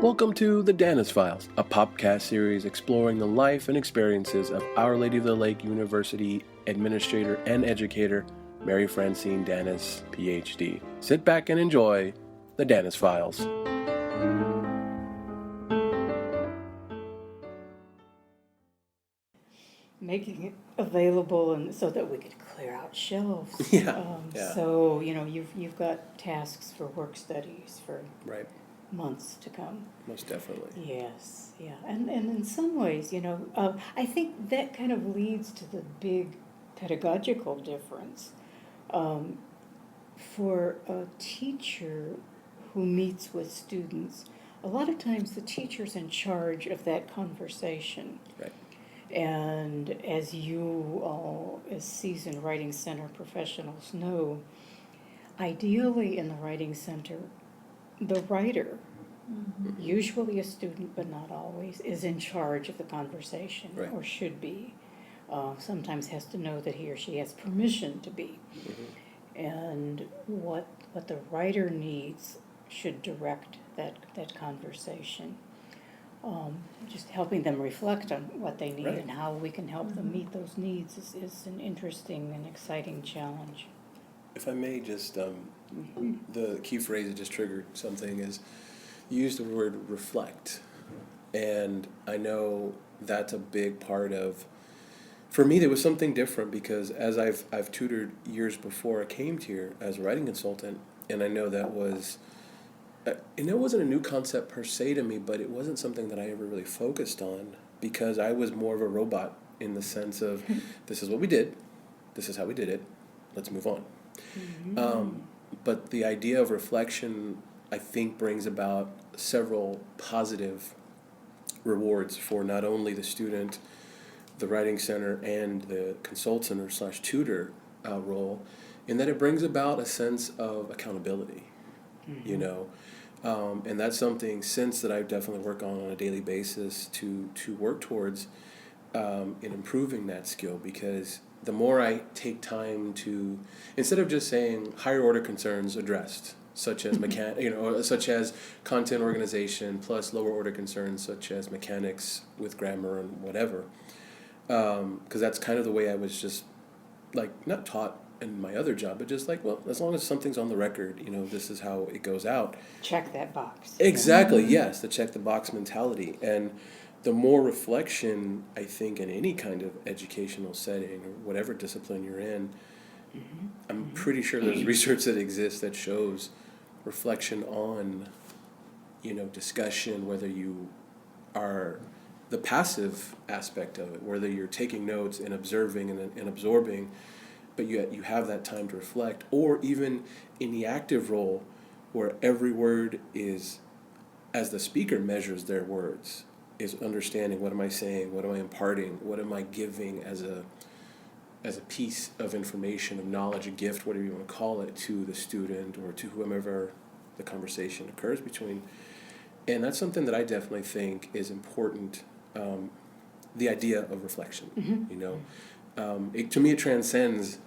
Welcome to the Danis Files, a Popcast series exploring the life and experiences of Our Lady of the Lake University administrator and educator, Mary Francine Danis, PhD. Sit back and enjoy the Danis Files. Making it available and so that we could clear out shelves. Yeah. So, you've got tasks for work studies for Right. months to come. Most definitely. Yes, yeah. And in some ways, I think that kind of leads to the big pedagogical difference. For a teacher who meets with students, a lot of times the teacher's in charge of that conversation. Right. And as you all, as seasoned Writing Center professionals know, ideally in the Writing Center, the writer, usually a student but not always, is in charge of the conversation, Right. or should be. Sometimes has to know that he or she has permission to be. Mm-hmm. And what the writer needs should direct that conversation. Just helping them reflect on what they need Right. and how we can help them meet those needs is an interesting and exciting challenge. If I may just, the key phrase that just triggered something is you used the word reflect. And I know that's a big part of, for me, there was something different because as I've tutored years before I came here as a writing consultant, and I know that was, and it wasn't a new concept per se to me, but it wasn't something that I ever really focused on because I was more of a robot in the sense of, this is what we did, this is how we did it, let's move on. But the idea of reflection, I think, brings about several positive rewards for not only the student, the Writing Center, and the consultant or / tutor role, in that it brings about a sense of accountability, and that's something since that I definitely work on a daily basis to work towards in improving that skill, because the more I take time to, instead of just saying higher order concerns addressed, such as such as content organization, plus lower order concerns such as mechanics with grammar and whatever, because that's kind of the way I was just not taught in my other job, but just well, as long as something's on the record, this is how it goes out. Check that box. Exactly, yes, the check the box mentality. And the more reflection, I think, in any kind of educational setting or whatever discipline you're in, I'm pretty sure there's research that exists that shows reflection on, discussion, whether you are the passive aspect of it, whether you're taking notes and observing and absorbing, but you have that time to reflect, or even in the active role where every word is, as the speaker measures their words, is understanding what am I saying, what am I imparting, what am I giving as a piece of information, of knowledge, a gift, whatever you want to call it, to the student or to whomever the conversation occurs between. And that's something that I definitely think is important, the idea of reflection. To me it transcends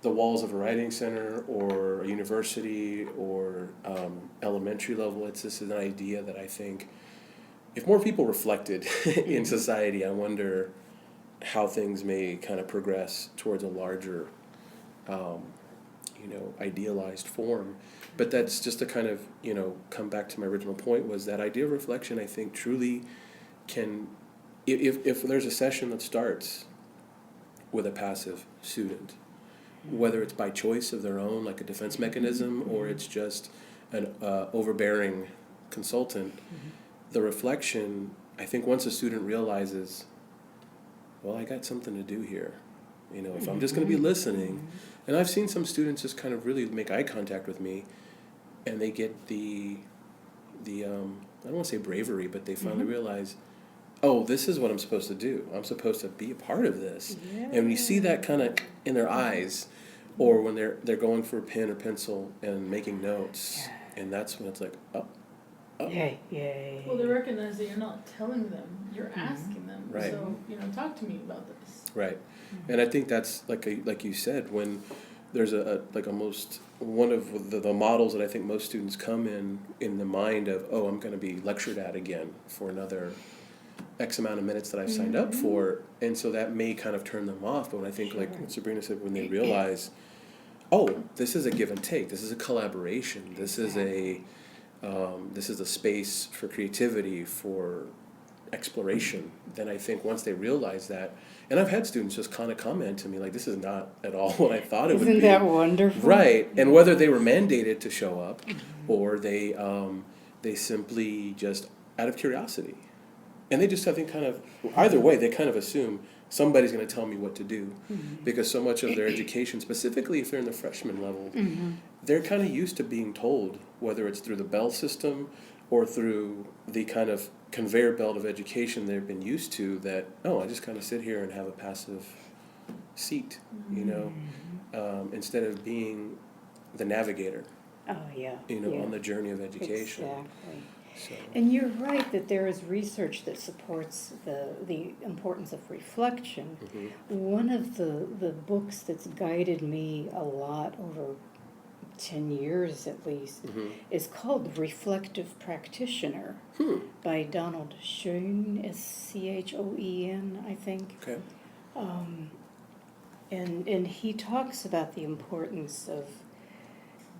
the walls of a writing center or a university or elementary level. It's just an idea that I think if more people reflected in society, I wonder how things may kind of progress towards a larger, idealized form. But that's just to kind of, come back to my original point, was that idea of reflection, I think, truly can, if there's a session that starts with a passive student, whether it's by choice of their own, like a defense mechanism, or it's just an overbearing consultant, the reflection, I think once a student realizes, well, I got something to do here. If I'm just going to be listening, and I've seen some students just kind of really make eye contact with me, and they get the I don't want to say bravery, but they finally realize, oh, this is what I'm supposed to do. I'm supposed to be a part of this. Yeah. And when you see that kind of in their eyes, or when they're going for a pen or pencil and making notes, and that's when it's like, oh. Yay. Well, they recognize that you're not telling them, you're asking them. Right. So, talk to me about this. Right. And I think that's, like you said, when there's like almost one of the models that I think most students come in the mind of, oh, I'm going to be lectured at again for another X amount of minutes that I've signed up for, and so that may kind of turn them off. But when I think, like what Sabrina said, when they realize, oh, this is a give and take, this is a collaboration, this is a space for creativity, for exploration, then I think once they realize that, and I've had students just kind of comment to me like, this is not at all what I thought it would be. Isn't that wonderful? Right, and whether they were mandated to show up or they simply just out of curiosity. And they just, I think, kind of, either way, they kind of assume somebody's going to tell me what to do, because so much of their education, specifically if they're in the freshman level, they're kind of used to being told, whether it's through the bell system or through the kind of conveyor belt of education they've been used to, that, oh, I just kind of sit here and have a passive seat, you know, instead of being the navigator, Oh, yeah. you know, yeah. on the journey of education. Exactly. So, And you're right that there is research that supports the importance of reflection. One of the books that's guided me a lot over 10 years at least is called Reflective Practitioner by Donald Schoen, Schoen, I think. okay. And he talks about the importance of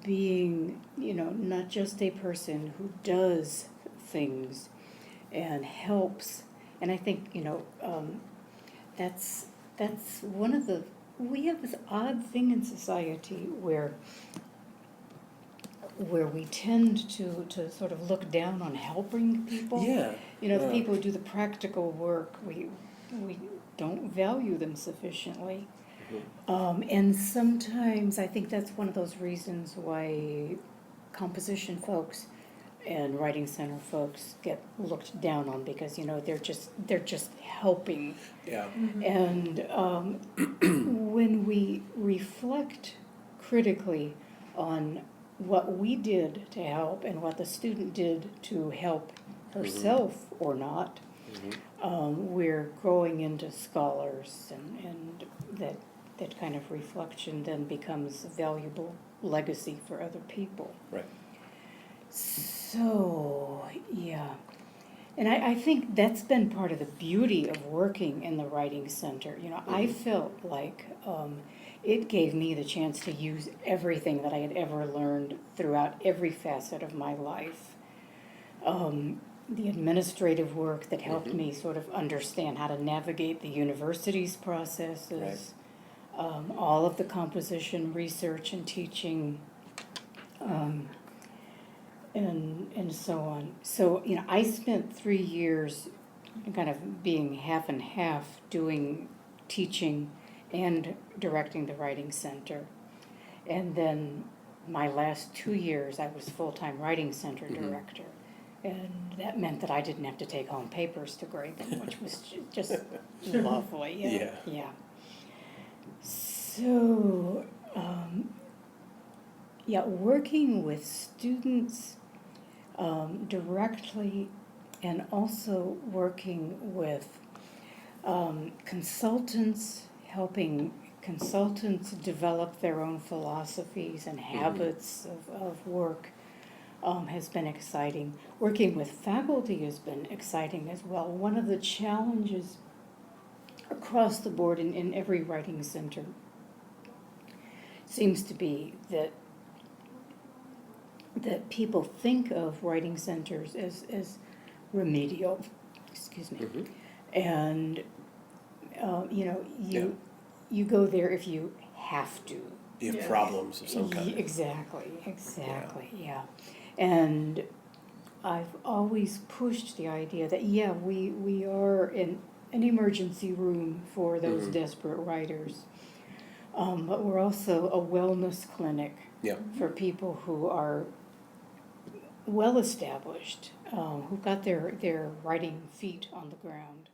being, you know, not just a person who does things and helps. And I think, you know, that's one of the, we have this odd thing in society where we tend to sort of look down on helping people. Yeah. You know, the people who do the practical work, we don't value them sufficiently. And sometimes I think that's one of those reasons why composition folks and writing center folks get looked down on, because, you know, they're just helping. Yeah. And when we reflect critically on what we did to help and what the student did to help herself or not, we're growing into scholars, and that kind of reflection then becomes a valuable legacy for other people. Right. So, yeah. And I think that's been part of the beauty of working in the Writing Center. You know, I felt like it gave me the chance to use everything that I had ever learned throughout every facet of my life. The administrative work that helped me sort of understand how to navigate the university's processes, all of the composition research and teaching, and so on. So, you know, I spent 3 years kind of being half and half, doing teaching and directing the Writing Center. And then my last 2 years, I was full-time Writing Center director. And that meant that I didn't have to take home papers to grade them, which was just lovely. Yeah. So, working with students directly, and also working with consultants, helping consultants develop their own philosophies and habits of work has been exciting. Working with faculty has been exciting as well. One of the challenges across the board in every writing center seems to be that people think of writing centers as remedial, and you know, you go there if you have to. You have problems of some kind. Exactly, yeah. And I've always pushed the idea that, we are in an emergency room for those desperate writers, but we're also a wellness clinic for people who are well established, who've got their writing feet on the ground.